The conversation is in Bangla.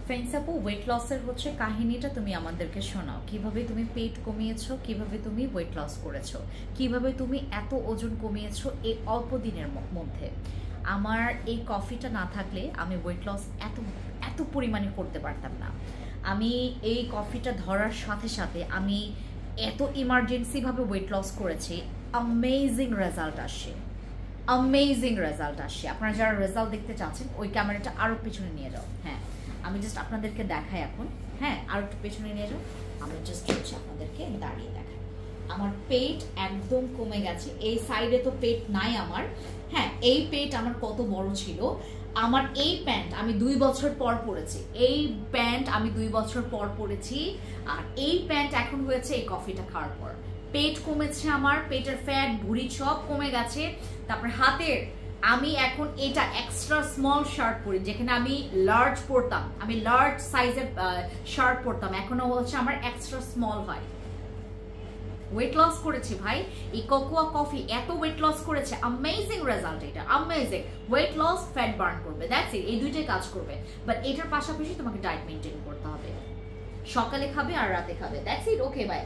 ফ্রেন্ডস আপু, ওয়েট লসের হচ্ছে কাহিনীটা তুমি আমাদেরকে শোনাও। কিভাবে তুমি পেট কমিয়েছো, কিভাবে তুমি ওয়েট লস করেছো, কিভাবে তুমি এত ওজন কমিয়েছো এই অল্প দিনের মধ্যে। আমার এই কফিটা না থাকলে আমি ওয়েট লস এত এত পরিমাণে করতে পারতাম না। আমি এই কফিটা ধরার সাথে সাথে আমি এত ইমার্জেন্সিভাবে ওয়েট লস করেছি, অ্যামেজিং রেজাল্ট আসছে, অ্যামেজিং রেজাল্ট আসছে। আপনারা যারা রেজাল্ট দেখতে চাচ্ছেন ওই ক্যামেরাটা আরও পেছনে নিয়ে যাও। হ্যাঁ, আমি জাস্ট আপনাদেরকে দেখাই এখন। হ্যাঁ, আরও একটু পেছনে নিয়ে যাও। আমি জাস্ট হচ্ছে আপনাদেরকে দাঁড়িয়ে দেখাই। আমার পেট একদম কমে গেছে। এই সাইডে তো পেট নাই আমার। হ্যাঁ, এই পেট আমার কত বড় ছিল। আমার এই প্যান্ট আমি 2 বছর পর পরেছি, এই প্যান্ট আমি 2 বছর পর পরেছি। আর এই প্যান্ট এখন হয়েছে এই কফিটা খাওয়ার পর। পেট কমেছে আমার, পেটের ফ্যাট ভুঁড়ি সব কমে গেছে। তারপর হাতের আমি এখন এটা এক্সট্রা স্মল শার্ট পরি, যেখানে আমি লার্জ পরতাম, আমি লার্জ সাইজের শার্ট পরতাম, এখনো হচ্ছে আমার এক্সট্রা স্মল হয়। ওয়েট লস করেছি ভাই, এই কোকোয়া কফি এত ওয়েট লস করেছে, অ্যামেজিং রেজাল্ট। এটা amazing. Weight loss, fat burn করবে, দ্যাটস ইট, এই দুইটাই কাজ করবে। বাট এটার পাশাপাশি তোমাকে ডায়েট মেনটেন করতে হবে। সকালে খাবে আর রাতে খাবে, দ্যাটস ইট। Okay, by.